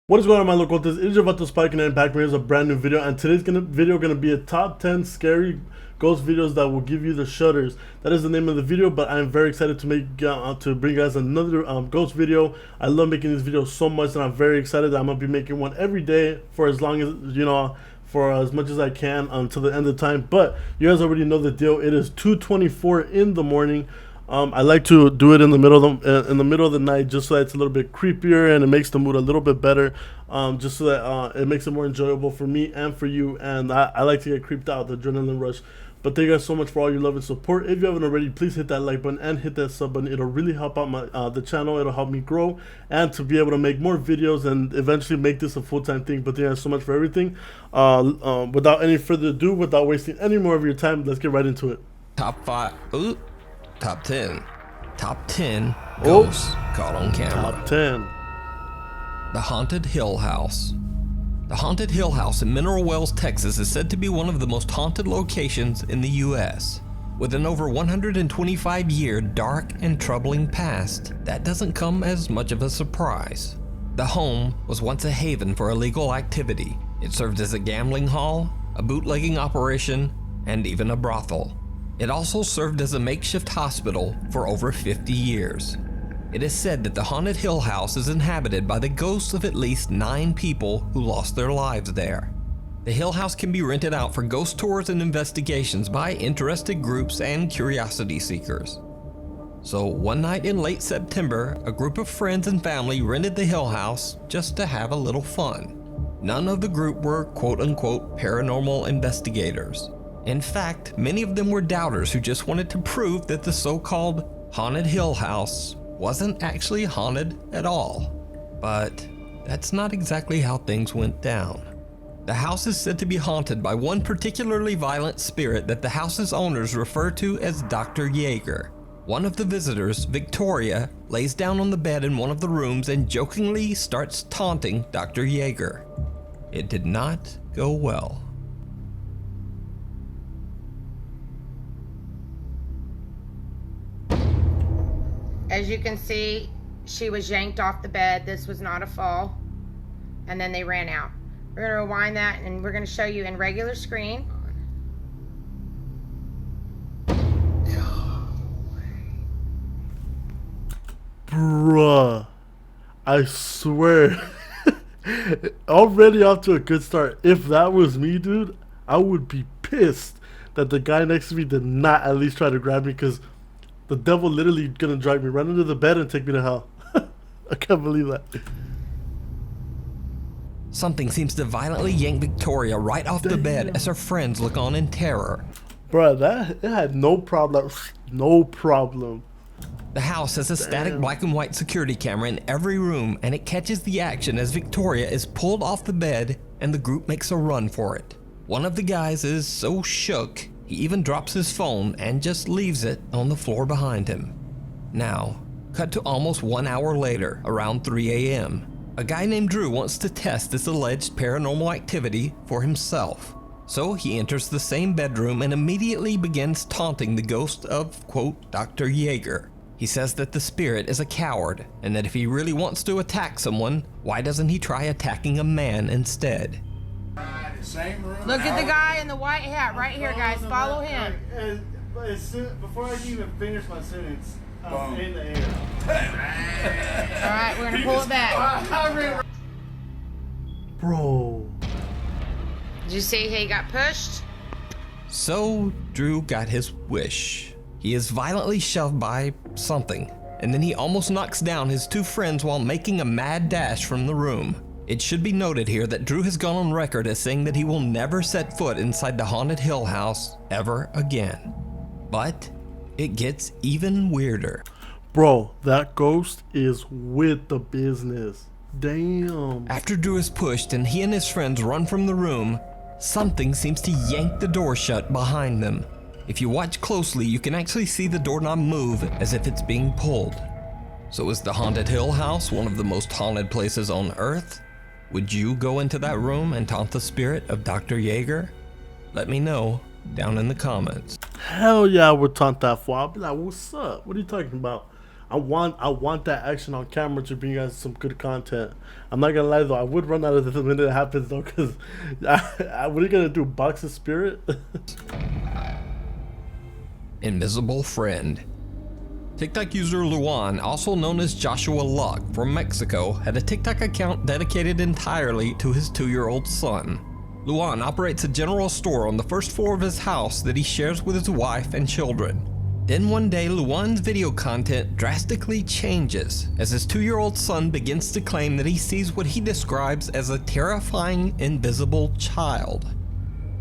What is going on, my local? This is your Vato Spike, and I'm back with a brand new video. And today's video gonna be a top 10 scary ghost videos that will give you the shudders. That is the name of the video, but I'm very excited to make to bring you guys another ghost video. I love making these videos so much, and I'm very excited that I'm gonna be making one every day for as long as for as much as I can until the end of time. But you guys already know the deal. It is 2:24 in the morning. I like to do it in the middle of the night, just so that it's a little bit creepier and it makes the mood a little bit better. Just so that it makes it more enjoyable for me and for you. And I like to get creeped out, the adrenaline rush. But thank you guys so much for all your love and support. If you haven't already, please hit that like button and hit that sub button. It'll really help out my the channel. It'll help me grow and to be able to make more videos and eventually make this a full-time thing. But thank you guys so much for everything. Without any further ado, without wasting any more of your time, let's get right into it. Top 5. Ooh. Top 10. Top 10 ghosts caught on camera. Top 10. The Haunted Hill House. The Haunted Hill House in Mineral Wells, Texas is said to be one of the most haunted locations in the U.S. With an over 125-year dark and troubling past, that doesn't come as much of a surprise. The home was once a haven for illegal activity. It served as a gambling hall, a bootlegging operation, and even a brothel. It also served as a makeshift hospital for over 50 years. It is said that the Haunted Hill House is inhabited by the ghosts of at least 9 people who lost their lives there. The Hill House can be rented out for ghost tours and investigations by interested groups and curiosity seekers. So one night in late September, a group of friends and family rented the Hill House just to have a little fun. None of the group were quote-unquote paranormal investigators. In fact, many of them were doubters who just wanted to prove that the so-called Haunted Hill House wasn't actually haunted at all. But that's not exactly how things went down. The house is said to be haunted by one particularly violent spirit that the house's owners refer to as Dr. Yeager. One of the visitors, Victoria, lays down on the bed in one of the rooms and jokingly starts taunting Dr. Yeager. It did not go well. As you can see, she was yanked off the bed. This was not a fall. And then they ran out. We're going to rewind that and we're going to show you in regular screen. Bruh, I swear. Already off to a good start. If that was me, dude, I would be pissed that the guy next to me did not at least try to grab me, because the devil literally gonna drag me right under the bed and take me to hell. I can't believe that. Something seems to violently yank Victoria right off the bed as her friends look on in terror. Bruh, it had no problem. No problem. The house has a static black and white security camera in every room, and it catches the action as Victoria is pulled off the bed and the group makes a run for it. One of the guys is so shook, he even drops his phone and just leaves it on the floor behind him. Now, cut to almost 1 hour later, around 3 a.m. A guy named Drew wants to test this alleged paranormal activity for himself. So he enters the same bedroom and immediately begins taunting the ghost of, quote, Dr. Yeager. He says that the spirit is a coward and that if he really wants to attack someone, why doesn't he try attacking a man instead? Look at the guy in the white hat right here, guys. Follow him. Before I can even finish my sentence, I'm in the air. Alright, we're going to pull it back. Bro. Did you see he got pushed? So Drew got his wish. He is violently shoved by something, and then he almost knocks down his 2 friends while making a mad dash from the room. It should be noted here that Drew has gone on record as saying that he will never set foot inside the Haunted Hill House ever again. But it gets even weirder. Bro, that ghost is with the business. Damn. After Drew is pushed and he and his friends run from the room, something seems to yank the door shut behind them. If you watch closely, you can actually see the doorknob move as if it's being pulled. So is the Haunted Hill House one of the most haunted places on Earth? Would you go into that room and taunt the spirit of Dr. Yeager? Let me know down in the comments. Hell yeah, I would taunt that fool. I'll be like, what's up? What are you talking about? I want that action on camera to bring you guys some good content. I'm not gonna lie though, I would run out of this the minute it happens though, because what are you gonna do, box his spirit? Invisible Friend. TikTok user Luan, also known as Joshua Luck from Mexico, had a TikTok account dedicated entirely to his 2-year-old son. Luan operates a general store on the first floor of his house that he shares with his wife and children. Then one day, Luan's video content drastically changes as his 2-year-old son begins to claim that he sees what he describes as a terrifying invisible child.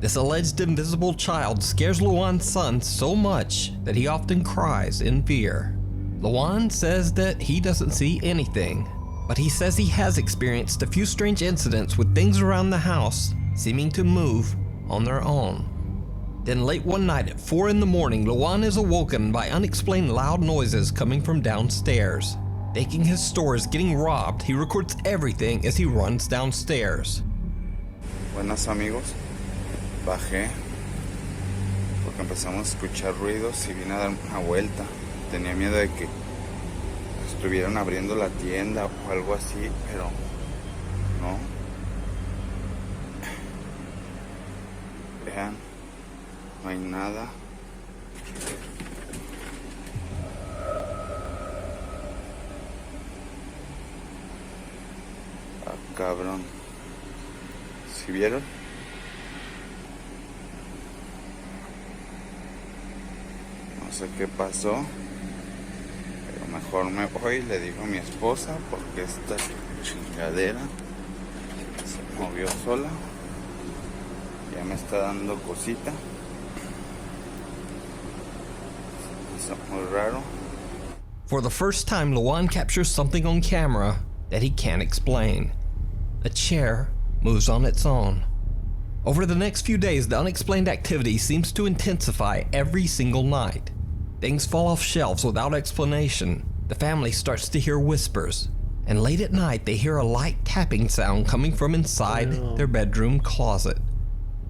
This alleged invisible child scares Luan's son so much that he often cries in fear. Luan says that he doesn't see anything, but he says he has experienced a few strange incidents with things around the house seeming to move on their own. Then late one night at 4 in the morning, Luan is awoken by unexplained loud noises coming from downstairs. Thinking his store is getting robbed, he records everything as he runs downstairs. Buenas amigos, bajé porque empezamos a escuchar ruidos y vine a dar una vuelta. Tenía miedo de que estuvieran abriendo la tienda o algo así, pero no. Vean, no hay nada. Ah, cabrón. ¿Sí vieron? No sé qué pasó, pero mejor me voy, le digo a mi esposa, porque esta chingadera se movió sola. Ya me está dando cosita. Es muy raro. For the first time, Luan captures something on camera that he can't explain. A chair moves on its own. Over the next few days, the unexplained activity seems to intensify every single night. Things fall off shelves without explanation. The family starts to hear whispers, and late at night they hear a light tapping sound coming from inside their bedroom closet.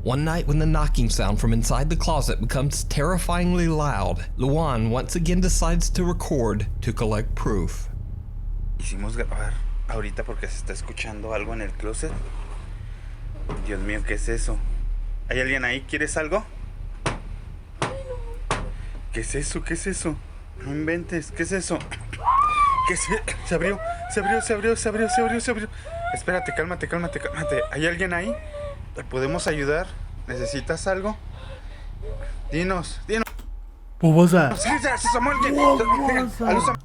One night when the knocking sound from inside the closet becomes terrifyingly loud, Luan once again decides to record to collect proof. Quisimos grabar ahorita porque se está escuchando algo en el closet. Dios mío, ¿qué es eso? ¿Hay alguien ahí? ¿Quieres algo? ¿Qué es eso? ¿Qué es eso? No inventes, ¿qué es eso? ¿Qué es? Se abrió. Espérate, cálmate. ¿Hay alguien ahí? ¿Te podemos ayudar? ¿Necesitas algo? Dinos. What was that? ¡Sí, Samuel! What was that?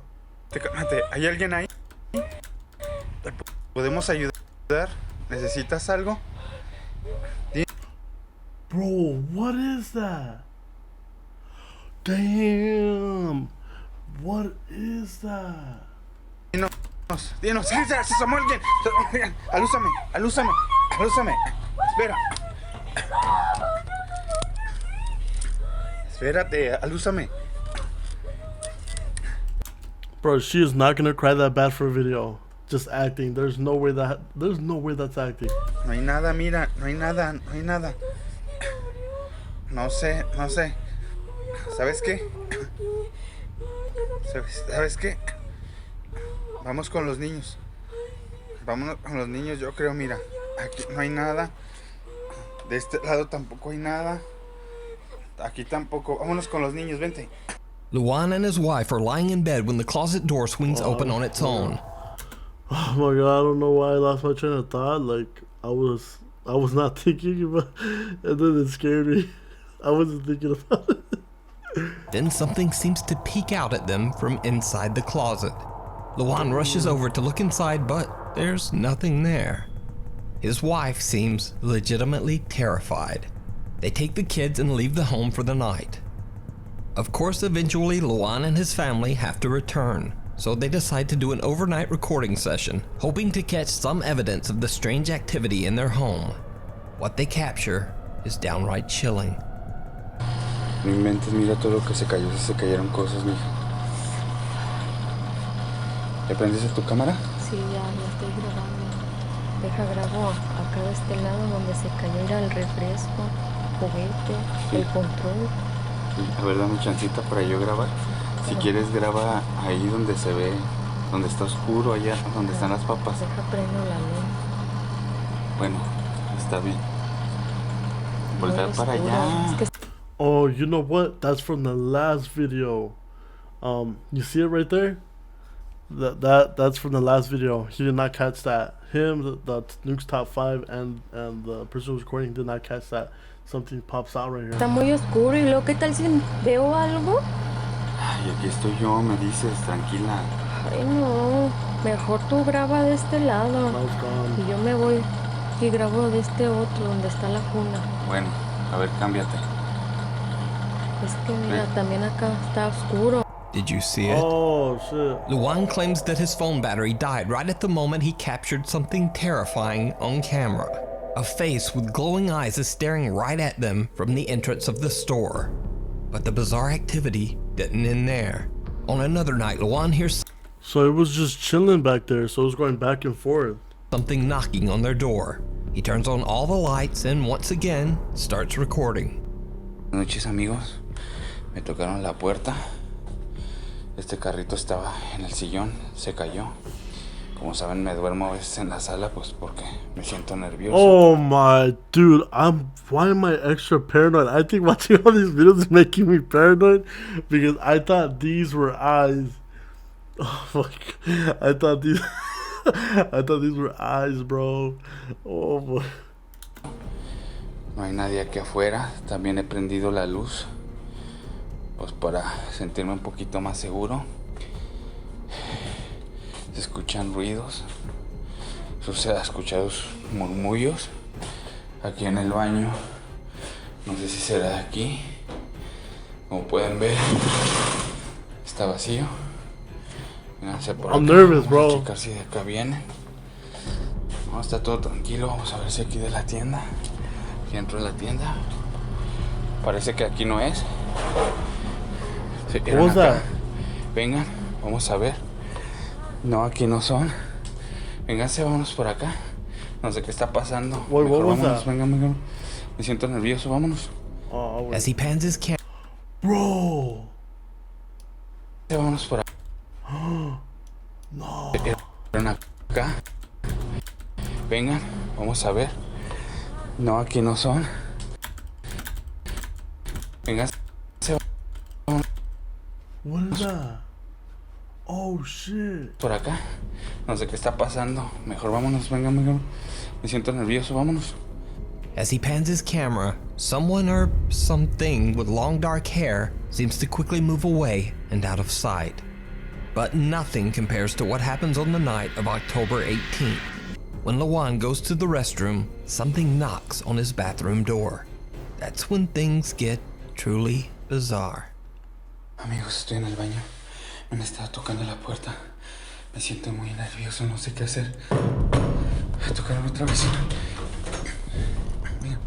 Cálmate, ¿hay alguien ahí? ¿Te podemos ayudar? ¿Necesitas algo? Bro, what is that? Damn. What is that? Dinos. ¡Sí, Samuel! Alúzame. Espera. Espérate, alúzame. Bro, she is not gonna cry that bad for a video. Just acting. There's no way that's acting. No hay nada, mira, no hay nada. No sé. ¿Sabes qué? Vamos con los niños. Vámonos con los niños, yo creo, mira. Aquí no hay nada. De este lado tampoco hay nada. Aquí tampoco. Vámonos con los niños, vente. Luan and his wife are lying in bed when the closet door swings open on its own. Oh my god, I don't know why I lost my train of thought. Like, I was not thinking about it, and then it scared me. I wasn't thinking about it. Then something seems to peek out at them from inside the closet. Luan rushes over to look inside, but there's nothing there. His wife seems legitimately terrified. They take the kids and leave the home for the night. Of course, eventually Luan and his family have to return, so they decide to do an overnight recording session, hoping to catch some evidence of the strange activity in their home. What they capture is downright chilling. No inventes, mira todo lo que se cayó, se cayeron cosas, mija. ¿Le prendes a tu cámara? Sí, ya estoy grabando. Deja grabo acá de este lado donde se cayó era el refresco, juguete, sí. El control. Sí, a ver, dame chancita para yo grabar. Si quieres graba ahí donde se ve, donde está oscuro, allá donde están las papas. Deja prendo la luz. Bueno, está bien. Muy Voltar para oscuro. allá. Es que Oh, you know what? That's from the last video. You see it right there? That's from the last video. He did not catch that. Him, the Nuke's top 5, and the person who's recording did not catch that. Something pops out right está here. muy oscuro. ¿Y luego qué tal si veo algo? Ay, aquí estoy yo, me dices, tranquila. Ay, no. Mejor tú graba de este lado. Now it's gone. Y yo me voy y grabo de este otro, donde está la cuna. Bueno, a ver, cámbiate. Es que mira, también acá está oscuro. Did you see it? Oh shit. Luan claims that his phone battery died right at the moment he captured something terrifying on camera. A face with glowing eyes is staring right at them from the entrance of the store. But the bizarre activity didn't end there. On another night, Luan hears So it was just chilling back there. So it was going back and forth. something knocking on their door. He turns on all the lights and once again starts recording. Buenas noches, amigos. Me tocaron la puerta. Este carrito estaba en el sillón, se cayó. Como saben, me duermo a veces en la sala, pues porque me siento nervioso. Oh my dude, why am I extra paranoid? I think watching all these videos is making me paranoid because I thought these were eyes. Oh fuck. I thought these were eyes, bro. Oh boy. No hay nadie aquí afuera. También he prendido la luz, pues para sentirme un poquito más seguro. Se escuchan ruidos. Se ha escuchado murmullos aquí en el baño. No sé si será de aquí. Como pueden ver, está vacío. Vénganse por I'm acá. nervous, Vamos bro. a checar si de acá vienen. No, está todo tranquilo. Vamos a ver si aquí de la tienda. Aquí dentro de la tienda. Parece que aquí no es. Sí, eran What was acá. that? Vengan, vamos a ver. No, aquí no son. Vénganse, vámonos por acá. No sé qué está pasando. What Mejor was vámonos, that? vengan. Me siento nervioso, vámonos. Oh, As he pans his camera, bro. Vámonos por acá. No. Eran acá. Vengan, vamos a ver. No, aquí no son. Vénganse. What is that? Oh shit. Por acá. No sé qué está pasando. Mejor vámonos, vengan. Me siento nervioso, vámonos. as he pans his camera, someone or something with long dark hair seems to quickly move away and out of sight. But nothing compares to what happens on the night of October 18th. When Luan goes to the restroom, something knocks on his bathroom door. That's when things get truly bizarre. Amigos, estoy en el baño. Me han estado tocando la puerta. Me siento muy nervioso, no sé qué hacer. Tocaron otra vez. Mira.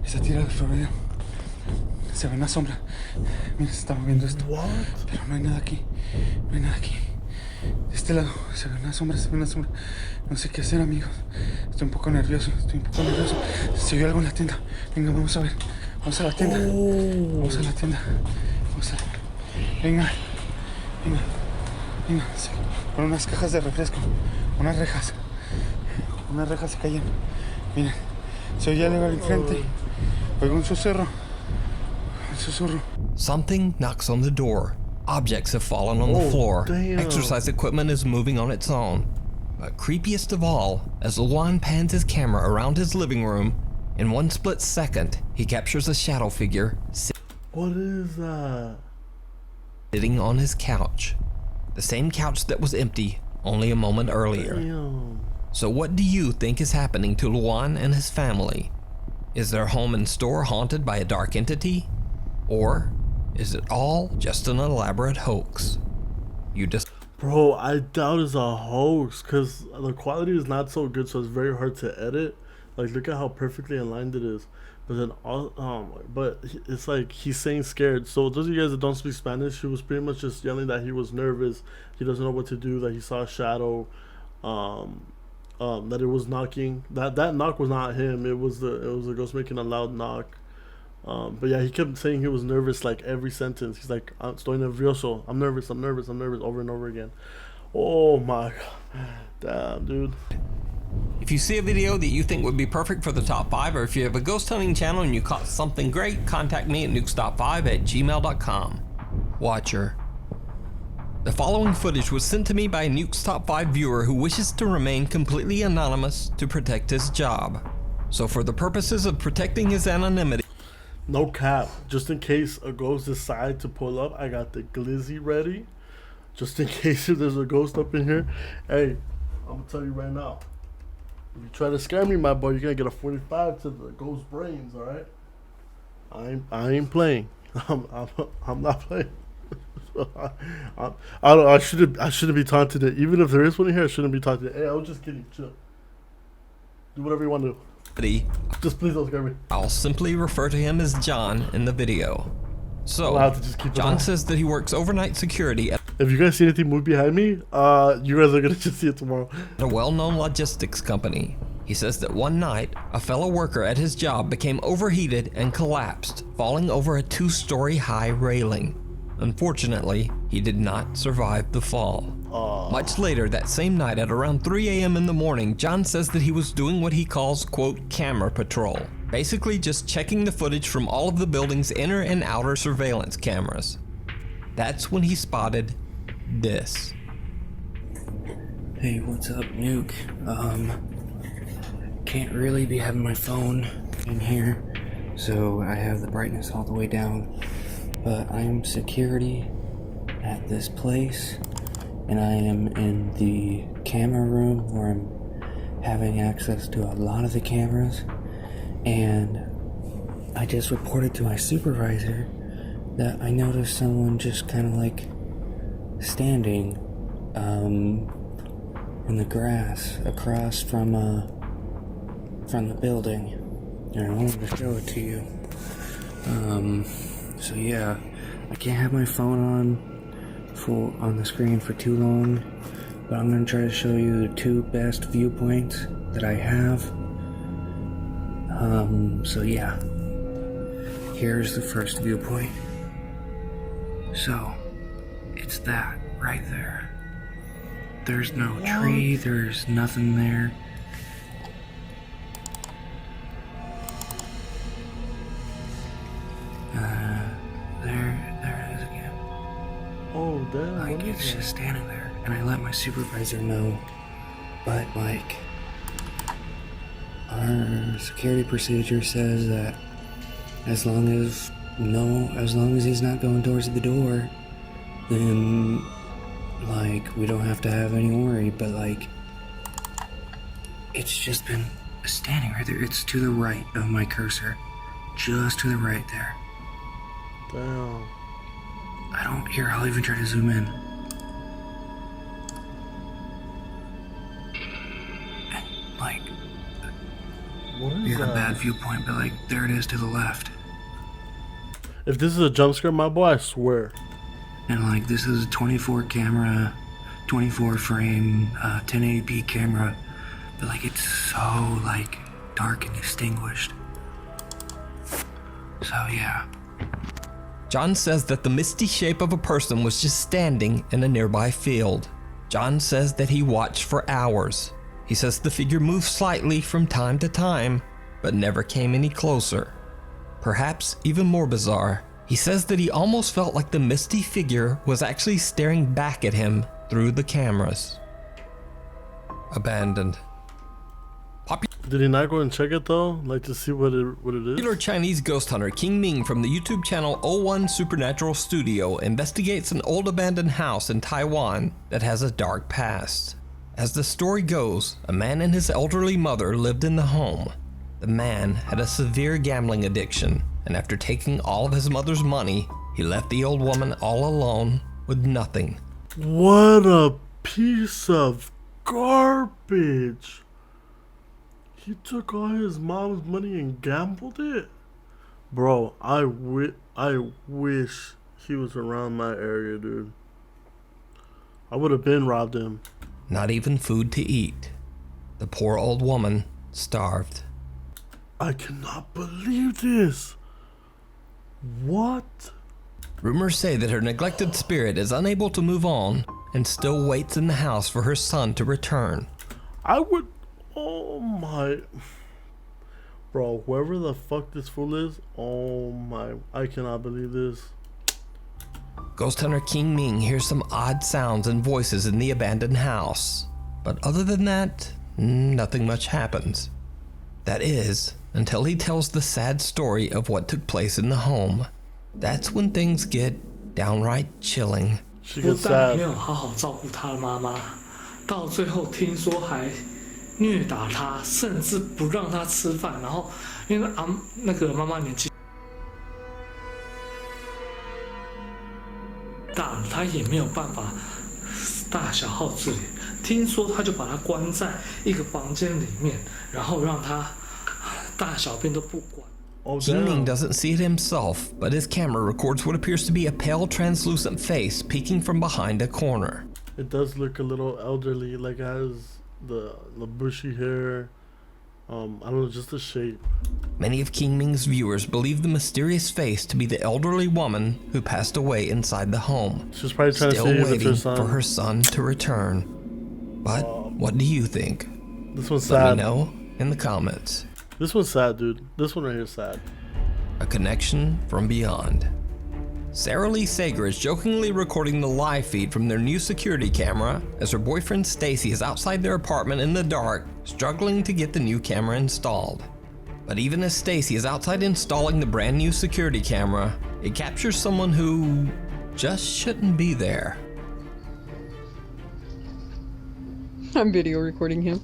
Esa tira del florero. Se ve una sombra. Mira, se está moviendo esto. What? Pero no hay nada aquí. No hay nada aquí. De este lado se ve una sombra, No sé qué hacer, amigos. Estoy un poco nervioso. Se vio algo en la tienda. Venga, vamos a ver. Vamos a la tienda. Vamos a la tienda. Venga. Sí. Con unas cajas de refresco. Unas rejas. Unas rejas se cayeron. Miren. Se oye algo al frente. Oigo un susurro. Something knocks on the door. Objects have fallen on the Oh, floor. damn. Exercise equipment is moving on its own. But creepiest of all, as Luan pans his camera around his living room, in one split second, he captures a shadow figure What is that? sitting on his couch. The same couch that was empty only a moment earlier. Damn. So what do you think is happening to Luan and his family? Is their home and store haunted by a dark entity? Or is it all just an elaborate hoax? You just Bro, I doubt it's a hoax because the quality is not so good, so it's very hard to edit. Like, look at how perfectly aligned it is. But then, it's like he's saying scared. So those of you guys that don't speak Spanish, he was pretty much just yelling that he was nervous, he doesn't know what to do, that he saw a shadow, that it was knocking. That knock was not him. It was the ghost making a loud knock. But yeah, he kept saying he was nervous like every sentence. He's like, "Estoy nervioso. I'm nervous. I'm nervous. I'm nervous," over and over again. Oh my god, damn, dude. If you see a video that you think would be perfect for the top 5, or if you have a ghost hunting channel and you caught something great, contact me at nukestop5@gmail.com. Watcher. The following footage was sent to me by a Nukes Top 5 viewer who wishes to remain completely anonymous to protect his job. So for the purposes of protecting his anonymity, No cap. Just in case a ghost decide to pull up, I got the glizzy ready. Just in case if there's a ghost up in here. Hey, I'm gonna tell you right now. If you try to scare me, my boy, you're gonna get a 45 to the ghost brains. All right. I ain't playing. I'm not playing. I shouldn't be taunted. Even if there is one in here, I shouldn't be taunted. Hey, I was just kidding. Chill. Do whatever you want to do. Just please don't scare me. I'll simply refer to him as John in the video. So, I'll have to just keep it John on. says that he works overnight security at If you guys see anything move behind me, you guys are gonna just see it tomorrow. a well-known logistics company. He says that one night, a fellow worker at his job became overheated and collapsed, falling over a 2-story high railing. Unfortunately, he did not survive the fall. Much later that same night at around 3 a.m. in the morning, John says that he was doing what he calls, quote, camera patrol. Basically just checking the footage from all of the building's inner and outer surveillance cameras. That's when he spotted this. Hey, what's up, Nuke? Can't really be having my phone in here, so I have the brightness all the way down. But I'm security at this place, and I am in the camera room where I'm having access to a lot of the cameras. And I just reported to my supervisor that I noticed someone just kind of like standing in the grass across from the building, and I wanted to show it to you. So yeah, I can't have my phone on the screen for too long, but I'm gonna try to show you the 2 best viewpoints that I have. So yeah, here's the first viewpoint. So, it's that right there. There's no tree, there's nothing there. There it is again. Oh damn! Like, what is it's that? just standing there. And I let my supervisor know, but like, our security procedure says that as long as he's not going towards the door, then like we don't have to have any worry. But like, it's just been standing right there. It's to the right of my cursor, just to the right there. Damn. I'll even try to zoom in. Like, What is you got a that? bad viewpoint, but like, there it is to the left. If this is a jump scare, my boy, I swear. And like, this is a 24 frame, 1080p camera, but like, it's so like dark and distinguished. So yeah. John says that the misty shape of a person was just standing in a nearby field. John says that he watched for hours. He says the figure moved slightly from time to time, but never came any closer. Perhaps even more bizarre, he says that he almost felt like the misty figure was actually staring back at him through the cameras. Abandoned. Did he not go and check it though? Like to see what it is? Popular Chinese ghost hunter King Ming from the YouTube channel 01 Supernatural Studio investigates an old abandoned house in Taiwan that has a dark past. As the story goes, a man and his elderly mother lived in the home. The man had a severe gambling addiction, and after taking all of his mother's money, he left the old woman all alone with nothing. What a piece of garbage! He took all his mom's money and gambled it? Bro, I wish he was around my area, dude. I would have been robbed him. Not even food to eat. The poor old woman starved. I cannot believe this. What? Rumors say that her neglected spirit is unable to move on and still waits in the house for her son to return. I would... Oh my... Bro, whoever the fuck this fool is, oh my... I cannot believe this. Ghost hunter King Ming hears some odd sounds and voices in the abandoned house. But other than that, nothing much happens. That is, until he tells the sad story of what took place in the home. That's when things get downright chilling. She 不 gets 但 sad. 没有好好照顾他的妈妈，到最后听说还虐打他，甚至不让他吃饭。然后因为那个妈妈年纪大了，他也没有办法大小号自理。听说他就把他关在一个房间里面，然后让他大小便都不管。 Oh, King Ming damn. doesn't see it himself, but his camera records what appears to be a pale, translucent face peeking from behind a corner. It does look a little elderly, like it has the bushy hair. I don't know, just the shape. Many of King Ming's viewers believe the mysterious face to be the elderly woman who passed away inside the home, She's probably trying still to see if it's her waiting son. for her son to return. But what do you think? This one's Let me sad. know in the comments. This one's sad, dude. This one right here is sad. A connection from beyond. Sarah Lee Sager is jokingly recording the live feed from their new security camera as her boyfriend Stacy is outside their apartment in the dark, struggling to get the new camera installed. But even as Stacy is outside installing the brand new security camera, it captures someone who just shouldn't be there. I'm video recording him.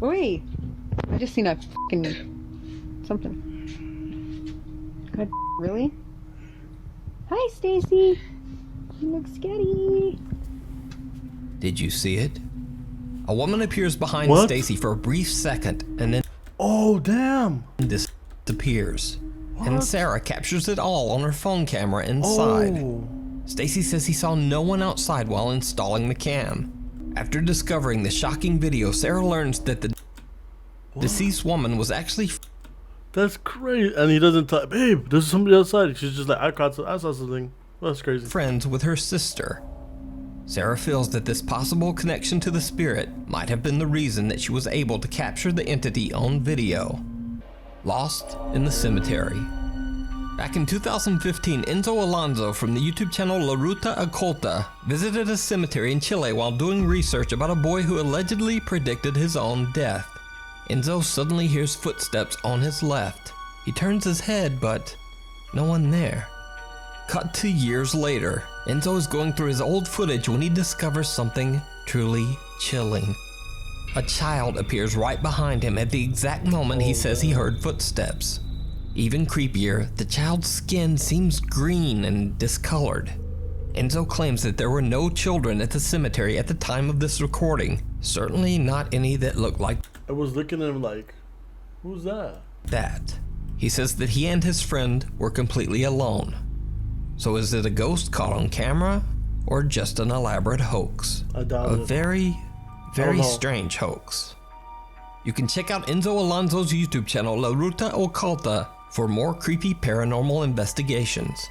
Wait, I just seen a fucking something. God, really? Hi, Stacy. You look sketchy. Did you see it? A woman appears behind What? Stacy for a brief second and then Oh, damn. disappears. And What? Sarah captures it all on her phone camera inside. Oh. Stacy says he saw no one outside while installing the cam. After discovering the shocking video, Sarah learns that the deceased woman was actually That's crazy. And he doesn't tell, babe, there's somebody outside. She's just like, I saw something. That's crazy. friends with her sister. Sarah feels that this possible connection to the spirit might have been the reason that she was able to capture the entity on video. Lost in the cemetery. Back in 2015, Enzo Alonso from the YouTube channel La Ruta Oculta visited a cemetery in Chile while doing research about a boy who allegedly predicted his own death. Enzo suddenly hears footsteps on his left. He turns his head, but no one there. Cut to years later, Enzo is going through his old footage when he discovers something truly chilling. A child appears right behind him at the exact moment he says he heard footsteps. Even creepier, the child's skin seems green and discolored. Enzo claims that there were no children at the cemetery at the time of this recording, certainly not any that looked like I was looking at him like, who's that? that. He says that he and his friend were completely alone. So is it a ghost caught on camera or just an elaborate hoax? I doubt A it. very know. strange hoax. You can check out Enzo Alonso's YouTube channel La Ruta Oculta for more creepy paranormal investigations.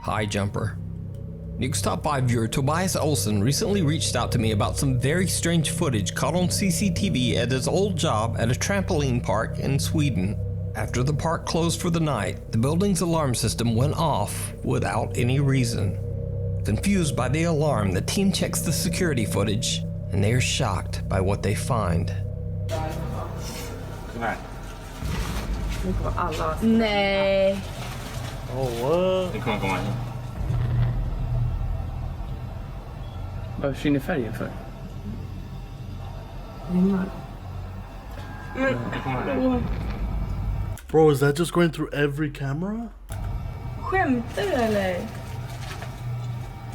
Hi Jumper. Nuke's Top 5 viewer Tobias Olsen recently reached out to me about some very strange footage caught on CCTV at his old job at a trampoline park in Sweden. After the park closed for the night, the building's alarm system went off without any reason. Confused by the alarm, the team checks the security footage, and they are shocked by what they find. Nej. Oh, what? Det kommer komma hit. Vad försvinner färgen för? Det kommer här. Bro, is that just going through every camera? Skämtar du eller?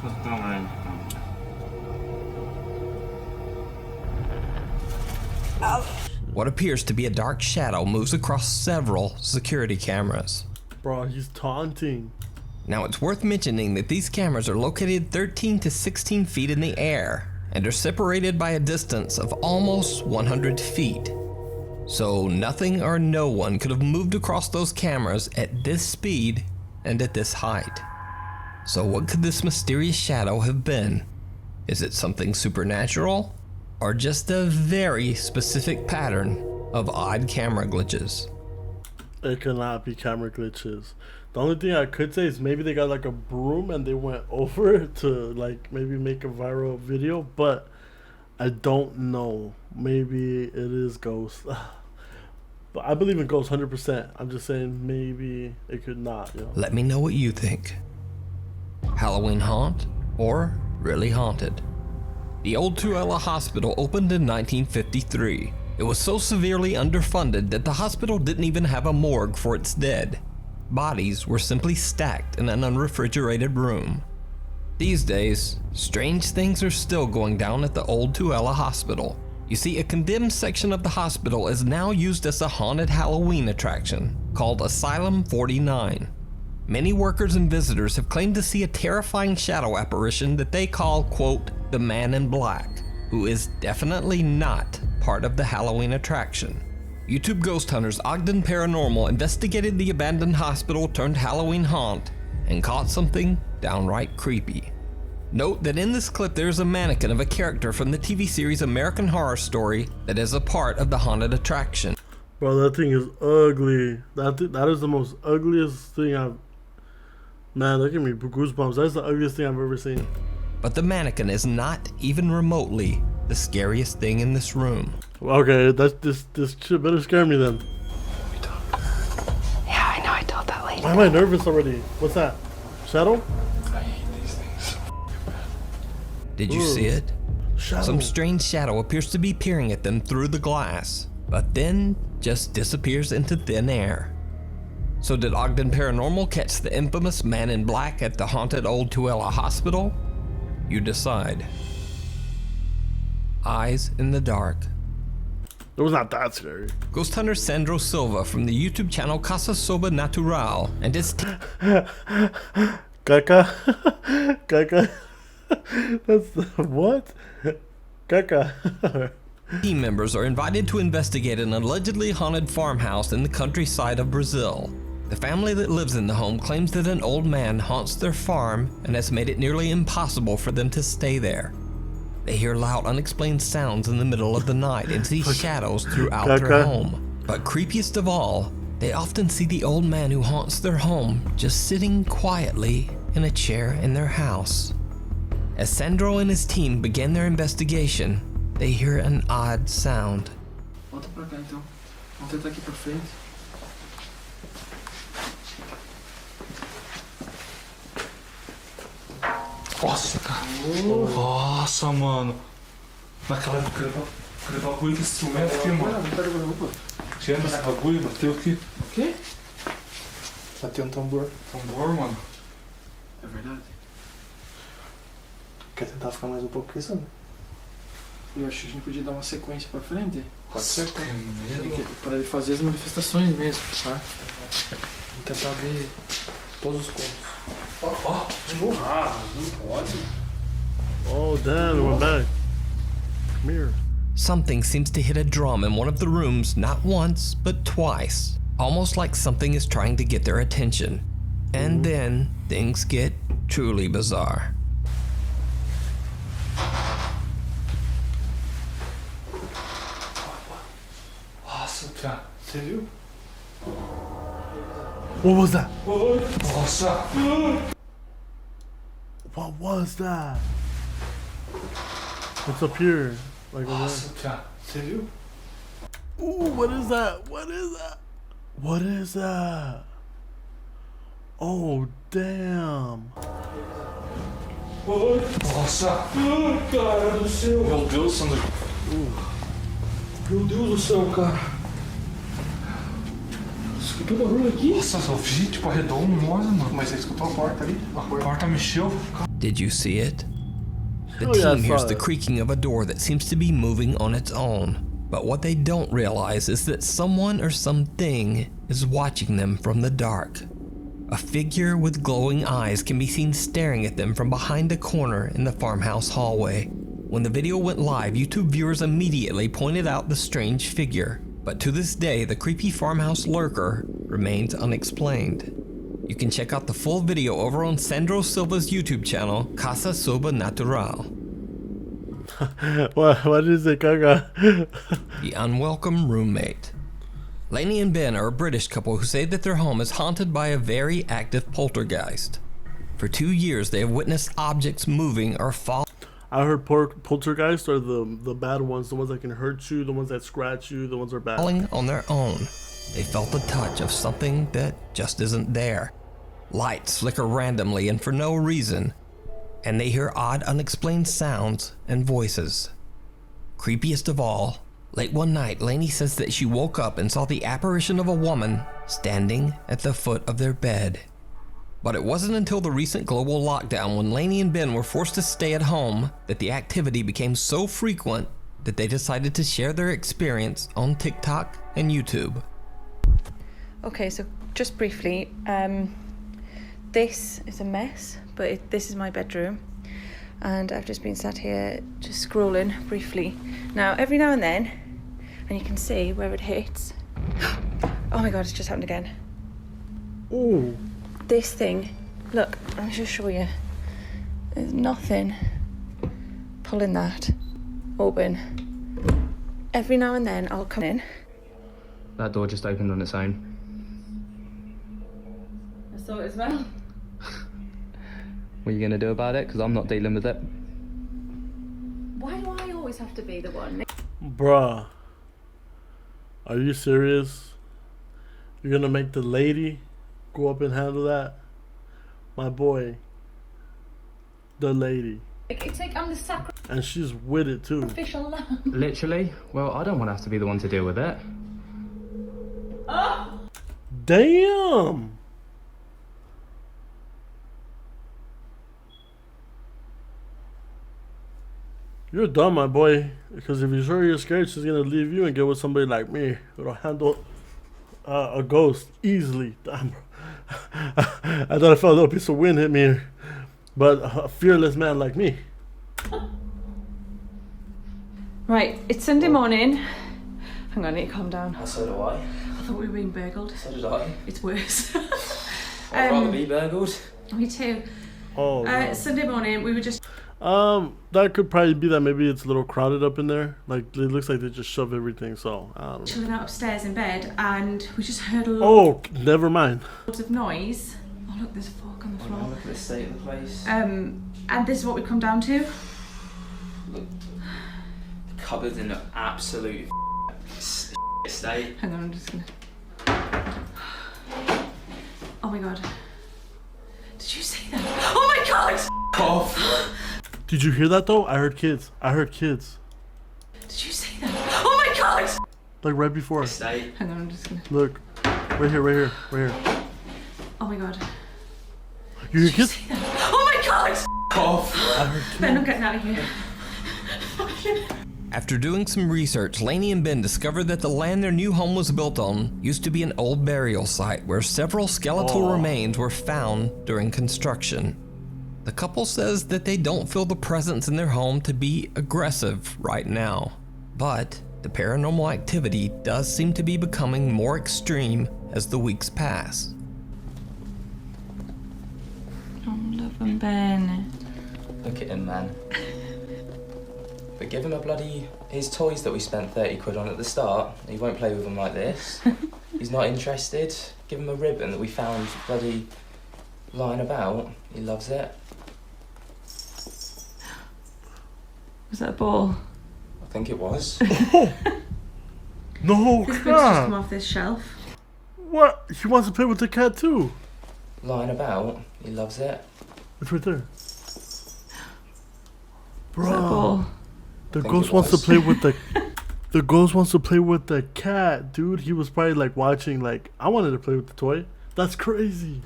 Så kommer den. What appears to be a dark shadow moves across several security cameras. Bro, he's taunting. Now it's worth mentioning that these cameras are located 13 to 16 feet in the air and are separated by a distance of almost 100 feet. So nothing or no one could have moved across those cameras at this speed and at this height. So what could this mysterious shadow have been? Is it something supernatural? Or just a very specific pattern of odd camera glitches? It could not be camera glitches. The only thing I could say is maybe they got like a broom and they went over to like maybe make a viral video, but I don't know. Maybe it is ghosts. But I believe in ghosts 100%. I'm just saying maybe it could not, you know. Let me know what you think. Halloween haunt or really haunted? The old Tuella Hospital opened in 1953. It was so severely underfunded that the hospital didn't even have a morgue for its dead. Bodies were simply stacked in an unrefrigerated room. These days, strange things are still going down at the old Tuella Hospital. You see, a condemned section of the hospital is now used as a haunted Halloween attraction called Asylum 49. Many workers and visitors have claimed to see a terrifying shadow apparition that they call, quote, the Man in Black, who is definitely not part of the Halloween attraction. YouTube ghost hunters Ogden Paranormal investigated the abandoned hospital turned Halloween haunt and caught something downright creepy. Note that in this clip there is a mannequin of a character from the TV series American Horror Story that is a part of the haunted attraction. Bro, that thing is ugly. That is the most ugliest thing I've... Man, that gave me goosebumps. That's the ugliest thing I've ever seen. But the mannequin is not even remotely the scariest thing in this room. Okay, this shit better scare me then. Yeah, I know, I told that lady. Why am I nervous already? What's that? Shadow? I hate these things. Did you see it? Shadow. Some strange shadow appears to be peering at them through the glass, but then just disappears into thin air. So did Ogden Paranormal catch the infamous Man in Black at the haunted old Tuella Hospital? You decide. Eyes in the dark. It was not that scary. Ghost hunter Sandro Silva from the YouTube channel Casa Soba Natural and his Caca. Caca. That's what? Caca. team members are invited to investigate an allegedly haunted farmhouse in the countryside of Brazil. The family that lives in the home claims that an old man haunts their farm and has made it nearly impossible for them to stay there. They hear loud, unexplained sounds in the middle of the night and see shadows throughout their home. But creepiest of all, they often see the old man who haunts their home just sitting quietly in a chair in their house. As Sandro and his team begin their investigation, they hear an odd sound. Volta pra cá então. Vamos tentar aqui pra frente. Nossa, cara. Nossa, mano. Naquela época eu bagulho com esse instrumento aqui, mano. Tinha esse bagulho, bateu aqui. O quê? Bateu um tambor. Tambor, mano. É verdade. Quer tentar ficar mais um pouco com isso, né? Eu acho que a gente podia dar uma sequência pra frente. Pode ser? Para ele fazer as manifestações mesmo, tá? Vou tentar ver todos os contos. Ó, de novo. Ah, não pode. Oh, damn, we're back. Come here. Something seems to hit a drum in one of the rooms not once, but twice. Almost like something is trying to get their attention. And then things get truly bizarre. Nossa, cara. Você viu? What was that? Nossa. What was that? What's up here? Like over Nossa, cara. Você viu? there. Ooh, what is that? What is that? What is that? Oh, damn. Nossa. Cara do céu. Meu Deus, Sandro. Meu Deus do céu, cara. Escutou o barulho aqui? Nossa, só vi tipo arredou mano. Mas você escutou a porta ali? A porta mexeu. Did you see it? The Oh, yeah, I team saw hears the it. creaking of a door that seems to be moving on its own. But what they don't realize is that someone or something is watching them from the dark. A figure with glowing eyes can be seen staring at them from behind a corner in the farmhouse hallway. When the video went live, YouTube viewers immediately pointed out the strange figure. But to this day, the creepy farmhouse lurker remains unexplained. You can check out the full video over on Sandro Silva's YouTube channel, Casa Sobrenatural. What did you say, Kaga? The unwelcome roommate. Lainey and Ben are a British couple who say that their home is haunted by a very active poltergeist. For 2 years, they have witnessed objects moving or falling. I heard poltergeists are the bad ones, the ones that can hurt you, the ones that scratch you, the ones that are bad. Falling on their own. They felt the touch of something that just isn't there. Lights flicker randomly and for no reason, and they hear odd, unexplained sounds and voices. Creepiest of all, late one night, Lainey says that she woke up and saw the apparition of a woman standing at the foot of their bed. But it wasn't until the recent global lockdown, when Lainey and Ben were forced to stay at home, that the activity became so frequent that they decided to share their experience on TikTok and YouTube. Okay, so just briefly, this is a mess, but this is my bedroom, and I've just been sat here just scrolling briefly. Now, every now and then, and you can see where it hits. Oh my god, it's just happened again. Ooh. This thing, look, I'll just show you. There's nothing pulling that open. Every now and then I'll come in. That door just opened on its own. I saw it as well. What are you going to do about it? Because I'm not dealing with it. Why do I always have to be the one? Bruh. Are you serious? You're gonna make the lady go up and handle that? My boy. The lady. It's like I'm the sacrificial And she's with it too. lamb. Literally? Well, I don't want to have to be the one to deal with it. Oh! Damn! You're dumb, my boy. Because if you're sure you're scared, she's gonna leave you and get with somebody like me who'll handle a ghost easily. Damn, bro. I thought I felt a little piece of wind hit me, but a fearless man like me. Right, it's Sunday morning. Hang on, I need to calm down. So do I. I thought we were being burgled. So did I. It's worse. I'd rather be burgled. Me too. Oh, no. Sunday morning, we were just... That could probably be that maybe it's a little crowded up in there. Like, it looks like they just shove everything, so I don't know. chilling out upstairs in bed, and we just heard a Oh, never mind. lots of noise. Oh look, there's a fork on the floor. Look at the state of the place. And this is what we come down to. Look, the cupboard's in an absolute state. Hang on, I'm just gonna... Oh my god. Did you see that? Oh my god! Off. Did you hear that though? I heard kids. I heard kids. Did you see that? Oh my god! Like right before. State. Hang on, I'm just gonna... Look. Right here, right here, right here. Oh my god. You hear Did you kids? see that? Oh my god! Off. I heard Ben, I'm kids. getting out of here. After doing some research, Lainey and Ben discovered that the land their new home was built on used to be an old burial site where several skeletal remains were found during construction. The couple says that they don't feel the presence in their home to be aggressive right now, but the paranormal activity does seem to be becoming more extreme as the weeks pass. Oh, love him, Ben. Look at him, man. But give him his toys that we spent 30 quid on at the start. He won't play with them like this. He's not interested. Give him a ribbon that we found bloody lying about. He loves it. Was that a ball? I think it was. No, This book's just come crap. off this shelf. What? He wants to play with the cat too. Lying about. He loves it. It's right there. Was that a Bro, ball? the think ghost it wants to was. play with the. The ghost wants to play with the cat, dude. He was probably like watching, like, I wanted to play with the toy. That's crazy.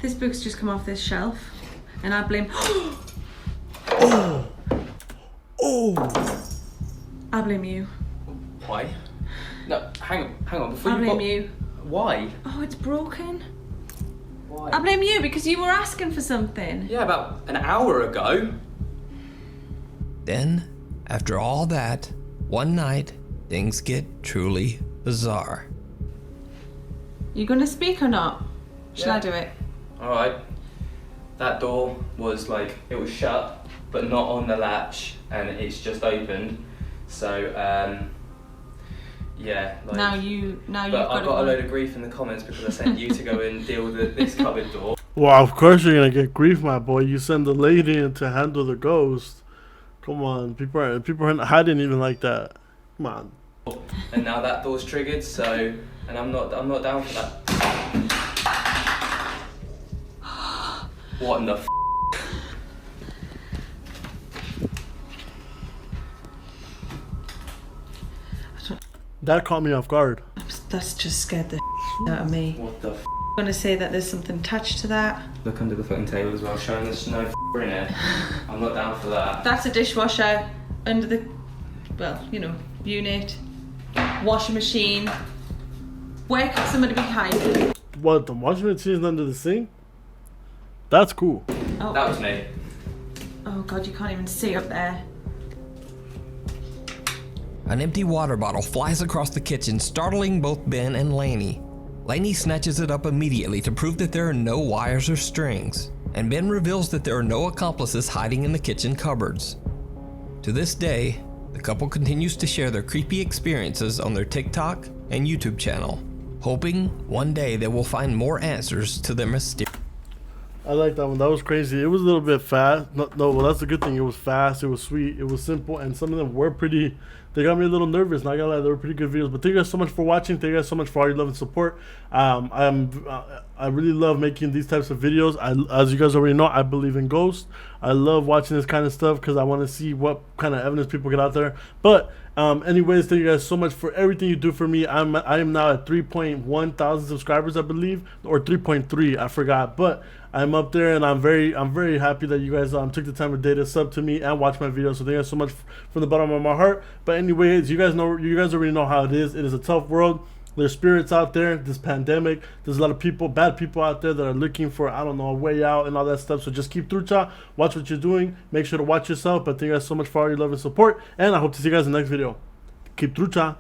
This book's just come off this shelf, and I blame... Oh! Oh! I blame you. Why? No, hang on. Before I you blame you. Why? Oh, it's broken. Why? I blame you because you were asking for something. Yeah, about an hour ago. Then, after all that, one night, things get truly bizarre. You gonna speak or not? Shall I do it? Alright. That door was like, it was shut, but not on the latch, and it's just opened. So, yeah. Like, now you've but got I got a load of grief in the comments because I sent you to go and deal with this cupboard door. Well, of course you're gonna get grief, my boy. You send the lady in to handle the ghost. Come on, people aren't hiding even like that. Come on. And now that door's triggered, so, and I'm not down for that. What in the f? That caught me off guard. That's just scared the out of me. What the f? I'm gonna say that there's something attached to that. Look under the fucking table as well, showing there's no f in it. I'm not down for that. That's a dishwasher under the, well, you know, unit, washing machine. Where could somebody be hiding? What, the washing machine is under the sink? That's cool. Oh. That was me. Oh god, you can't even see up there. An empty water bottle flies across the kitchen, startling both Ben and Lainey. Lainey snatches it up immediately to prove that there are no wires or strings, and Ben reveals that there are no accomplices hiding in the kitchen cupboards. To this day, the couple continues to share their creepy experiences on their TikTok and YouTube channel, hoping one day they will find more answers to their mysterious. I like that one. That was crazy. It was a little bit fast. No, well, that's the good thing. It was fast. It was sweet. It was simple. And some of them were pretty, they got me a little nervous. Not gonna lie, they were pretty good videos. But thank you guys so much for watching. Thank you guys so much for all your love and support. I really love making these types of videos. As you guys already know, I believe in ghosts. I love watching this kind of stuff because I want to see what kind of evidence people get out there. But anyways, thank you guys so much for everything you do for me. I am now at 3.1 thousand subscribers, I believe, or 3.3. I forgot, but I'm up there, and I'm very happy that you guys took the time of day to sub to me and watch my videos. So thank you guys so much from the bottom of my heart. But anyways, you guys already know how it is. It is a tough world. There's spirits out there, this pandemic. There's a lot of people, bad people out there that are looking for, I don't know, a way out and all that stuff. So just keep through, y'all. Watch what you're doing. Make sure to watch yourself. But thank you guys so much for all your love and support. And I hope to see you guys in the next video. Keep through, y'all.